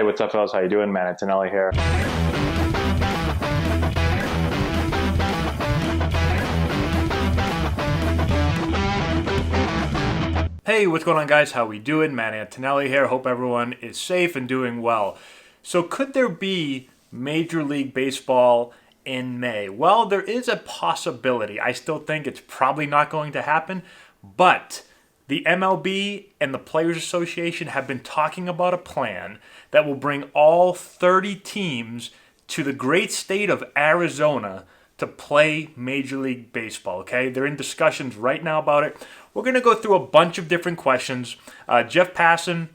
Hey, what's up, fellas? How you doing? Man, Antonelli here. Hey, what's going on, guys? How we doing? Man, Antonelli here. Hope everyone is safe and doing well. So could there be Major League Baseball in May? Well, there is a possibility. I still think it's probably not going to happen, but the MLB and the Players Association have been talking about a plan that will bring all 30 teams to the great state of Arizona to play Major League Baseball, okay? They're in discussions right now about it. We're going to go through a bunch of different questions. Jeff Passan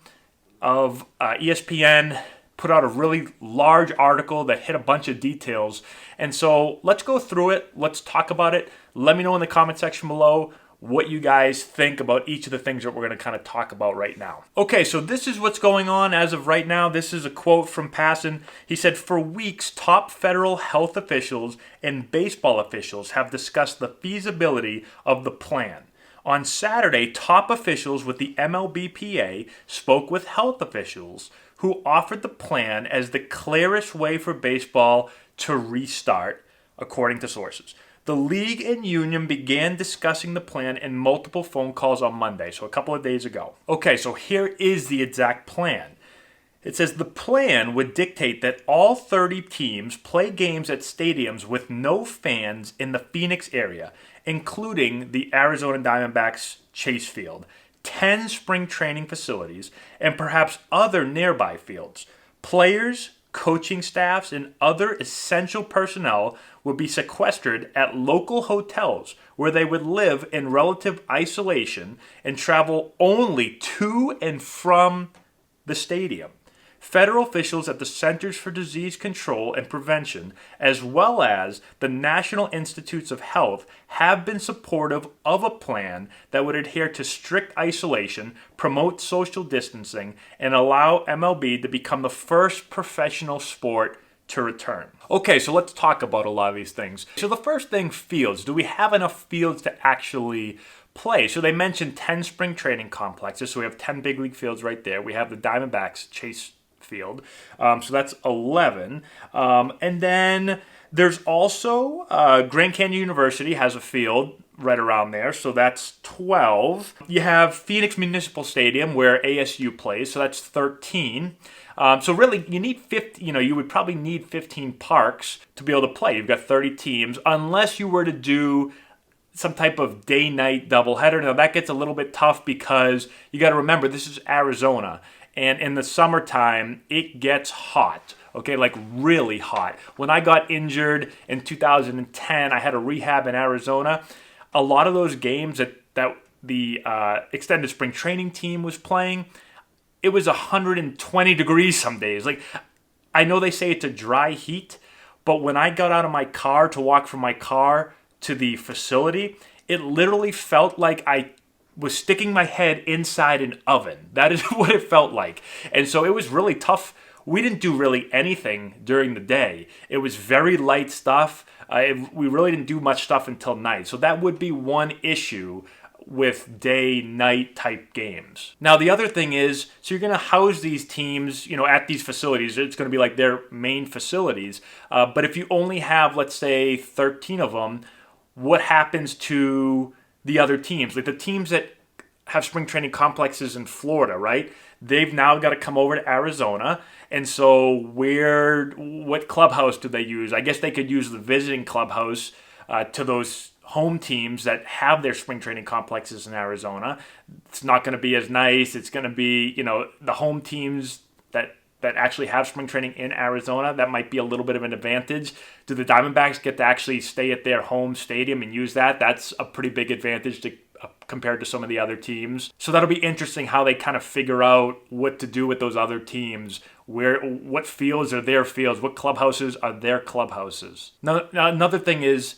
of ESPN put out a really large article that hit a bunch of details. And so let's go through it. Let's talk about it. Let me know in the comment section below what you guys think about each of the things that we're going to kind of talk about right now. Okay, so this is what's going on as of right now. This is a quote from Passan. He said, "For weeks, top federal health officials and baseball officials have discussed the feasibility of the plan. On Saturday, top officials with the MLBPA spoke with health officials who offered the plan as the clearest way for baseball to restart, according to sources. The league and union began discussing the plan in multiple phone calls on Monday," so a couple of days ago. Okay, so here is the exact plan. It says the plan would dictate that all 30 teams play games at stadiums with no fans in the Phoenix area, including the Arizona Diamondbacks Chase Field, 10 spring training facilities, and perhaps other nearby fields. Players, coaching staffs, and other essential personnel would be sequestered at local hotels where they would live in relative isolation and travel only to and from the stadium. Federal officials at the Centers for Disease Control and Prevention, as well as the National Institutes of Health, have been supportive of a plan that would adhere to strict isolation, promote social distancing, and allow MLB to become the first professional sport to return. Okay, so let's talk about a lot of these things. So the first thing, fields. Do we have enough fields to actually play? So they mentioned 10 spring training complexes. So we have 10 big league fields right there. We have the Diamondbacks Chase Field. So that's 11. And then there's also Grand Canyon University has a field right around there. So that's 12. You have Phoenix Municipal Stadium where ASU plays. So that's 13. So really, you need 50. You would probably need 15 parks to be able to play. You've got 30 teams, unless you were to do some type of day-night doubleheader. Now that gets a little bit tough because you got to remember this is Arizona, and in the summertime it gets hot. Okay, like really hot. When I got injured in 2010, I had a rehab in Arizona. A lot of those games that the extended spring training team was playing, it was 120 degrees some days. Like, I know they say it's a dry heat, but when I got out of my car to walk from my car to the facility, it literally felt like I was sticking my head inside an oven. That is what it felt like. And so it was really tough. We didn't do really anything during the day. It was very light stuff. We really didn't do much stuff until night. So that would be one issue with day-night type games. Now the other thing is, so you're going to house these teams, at these facilities. It's going to be like their main facilities. But if you only have, let's say, 13 of them, what happens to the other teams? Like the teams that have spring training complexes in Florida, right? They've now got to come over to Arizona. And so what clubhouse do they use? I guess they could use the visiting clubhouse to those home teams that have their spring training complexes in Arizona. It's not going to be as nice. It's going to be, the home teams that actually have spring training in Arizona. That might be a little bit of an advantage. Do the Diamondbacks get to actually stay at their home stadium and use that? That's a pretty big advantage compared to some of the other teams. So that'll be interesting how they kind of figure out what to do with those other teams. What fields are their fields? What clubhouses are their clubhouses? Now another thing is,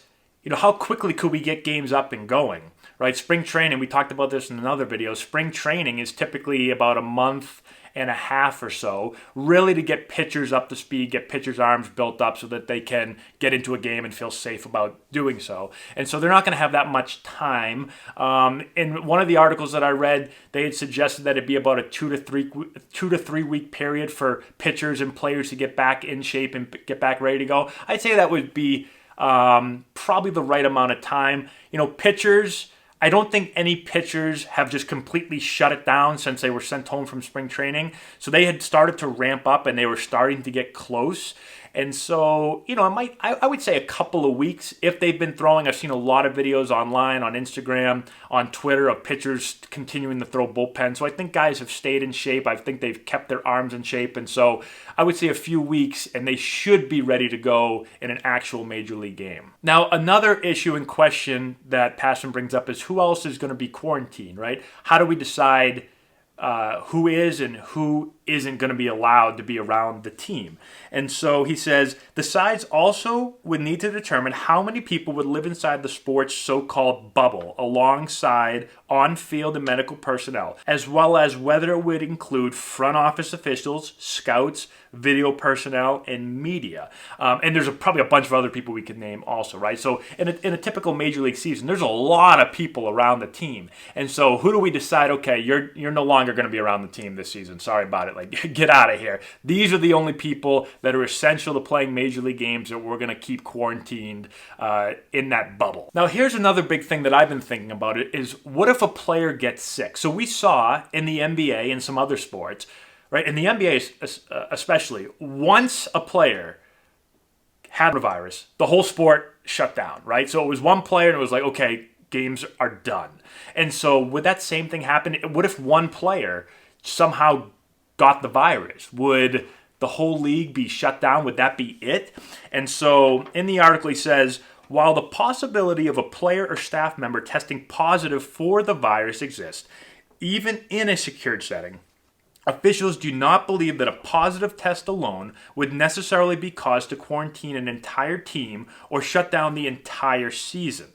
how quickly could we get games up and going? Right? Spring training, we talked about this in another video. Spring training is typically about a month and a half or so, really to get pitchers up to speed, get pitchers' arms built up so that they can get into a game and feel safe about doing so. And so they're not going to have that much time. In one of the articles that I read, they had suggested that it'd be about a 2 to 3 week period for pitchers and players to get back in shape and get back ready to go. I'd say that would be probably the right amount of time. Pitchers, I don't think any pitchers have just completely shut it down since they were sent home from spring training. So they had started to ramp up and they were starting to get close. And so, I would say a couple of weeks if they've been throwing. I've seen a lot of videos online, on Instagram, on Twitter of pitchers continuing to throw bullpen. So I think guys have stayed in shape. I think they've kept their arms in shape. And so I would say a few weeks and they should be ready to go in an actual major league game. Now, another issue and question that Passion brings up is who else is going to be quarantined, right? How do we decide who is and who isn't going to be allowed to be around the team? And so he says the sides also would need to determine how many people would live inside the sport's so-called bubble alongside on-field and medical personnel, as well as whether it would include front office officials, scouts, video personnel, and media. And there's probably a bunch of other people we could name also, right? So in a typical major league season, there's a lot of people around the team. And so who do we decide, okay, you're no longer going to be around the team this season. Sorry about it. Like, get out of here. These are the only people that are essential to playing major league games that we're going to keep quarantined in that bubble. Now, here's another big thing that I've been thinking about it is what if a player gets sick? So we saw in the NBA and some other sports, right? In the NBA especially, once a player had a virus, the whole sport shut down, right? So it was one player and it was like, okay, games are done. And so would that same thing happen? What if one player somehow got the virus? Would the whole league be shut down? Would that be it? And so in the article he says, while the possibility of a player or staff member testing positive for the virus exists, even in a secured setting, officials do not believe that a positive test alone would necessarily be cause to quarantine an entire team or shut down the entire season.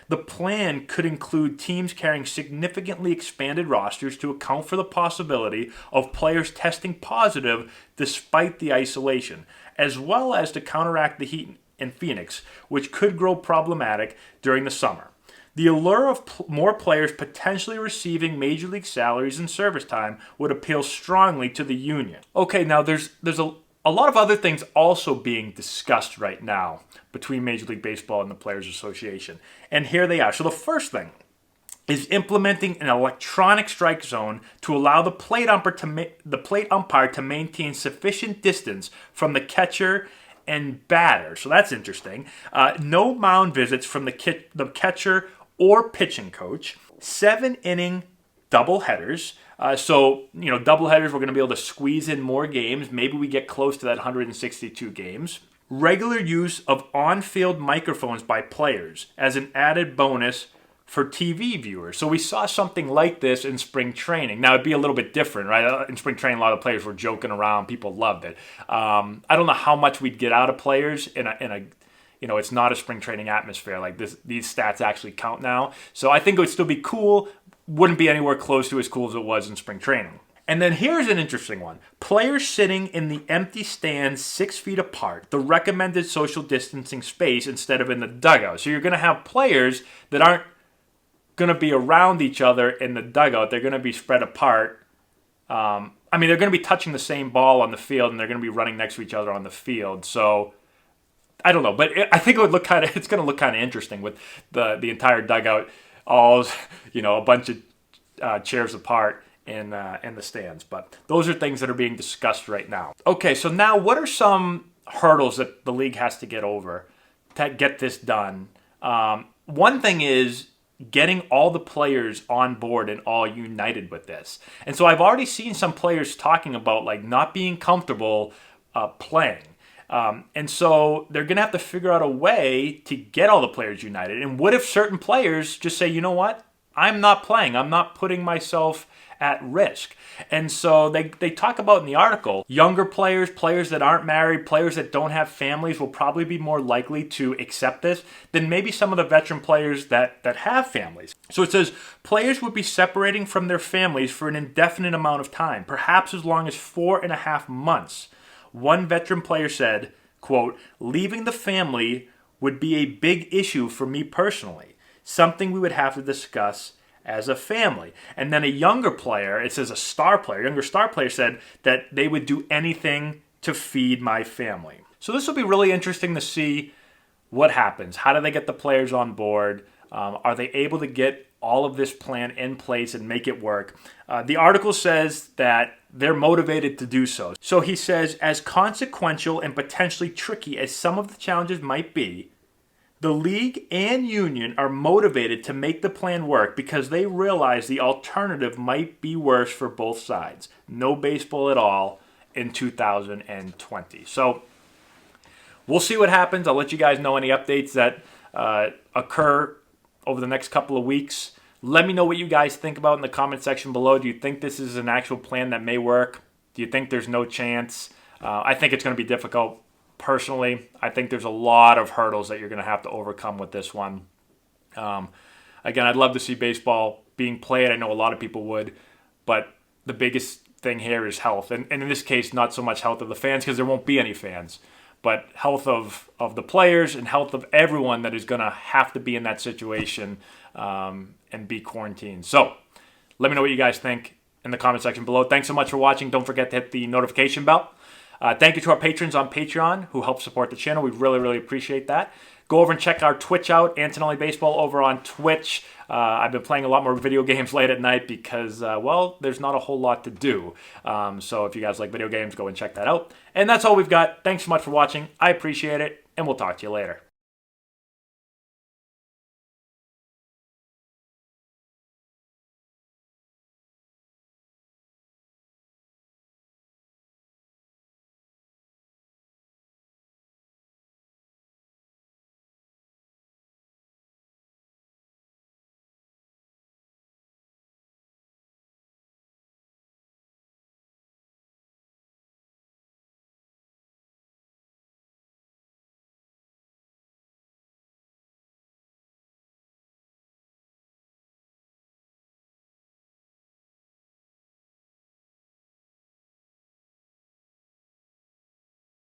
The plan could include teams carrying significantly expanded rosters to account for the possibility of players testing positive despite the isolation, as well as to counteract the heat in Phoenix, which could grow problematic during the summer. The allure of more players potentially receiving major league salaries and service time would appeal strongly to the union. Okay, now there's a lot of other things also being discussed right now between Major League Baseball and the Players Association. And here they are. So the first thing is implementing an electronic strike zone to allow the plate umpire to maintain sufficient distance from the catcher and batter. So that's interesting. No mound visits from the catcher or pitching coach. 7-inning doubleheaders. Doubleheaders, we're going to be able to squeeze in more games. Maybe we get close to that 162 games. Regular use of on-field microphones by players as an added bonus for TV viewers. So we saw something like this in spring training. Now, it'd be a little bit different, right? In spring training, a lot of players were joking around. People loved it. I don't know how much we'd get out of players in a it's not a spring training atmosphere. Like these stats actually count now. So I think it would still be cool. Wouldn't be anywhere close to as cool as it was in spring training. And then here's an interesting one. Players sitting in the empty stands 6 feet apart, the recommended social distancing space instead of in the dugout. So you're going to have players that aren't going to be around each other in the dugout. They're going to be spread apart. They're going to be touching the same ball on the field and they're going to be running next to each other on the field. So I don't know, but I think it's going to look kind of interesting with the entire dugout, all, a bunch of chairs apart in the stands. But those are things that are being discussed right now. Okay, so now what are some hurdles that the league has to get over to get this done? One thing is getting all the players on board and all united with this. And so I've already seen some players talking about like not being comfortable playing. And so they're going to have to figure out a way to get all the players united. And what if certain players just say, you know what? I'm not playing. I'm not putting myself at risk. And so they talk about in the article, younger players, players that aren't married, players that don't have families will probably be more likely to accept this than maybe some of the veteran players that have families. So it says players would be separating from their families for an indefinite amount of time, perhaps as long as 4.5 months. One veteran player said, quote, leaving the family would be a big issue for me personally, something we would have to discuss as a family. And then a younger player, it says younger star player said that they would do anything to feed my family. So this will be really interesting to see what happens. How do they get the players on board? Are they able to get all of this plan in place and make it work? The article says that they're motivated to do so. So he says, as consequential and potentially tricky as some of the challenges might be, the league and union are motivated to make the plan work because they realize the alternative might be worse for both sides. No baseball at all in 2020. So we'll see what happens. I'll let you guys know any updates that occur over the next couple of weeks. Let me know what you guys think about in the comment section below. Do you think this is an actual plan that may work? Do you think there's no chance? I think it's going to be difficult. Personally, I think there's a lot of hurdles that you're going to have to overcome with this one. Again, I'd love to see baseball being played. I know a lot of people would, but the biggest thing here is health. And in this case, not so much health of the fans because there won't be any fans, but health of the players and health of everyone that is going to have to be in that situation and be quarantined. So let me know what you guys think in the comment section below. Thanks so much for watching. Don't forget to hit the notification bell. Thank you to our patrons on Patreon who help support the channel. We really, really appreciate that. Go over and check our Twitch out, Antonelli Baseball over on Twitch. I've been playing a lot more video games late at night because, well, there's not a whole lot to do. So if you guys like video games, go and check that out. And that's all we've got. Thanks so much for watching. I appreciate it, and we'll talk to you later.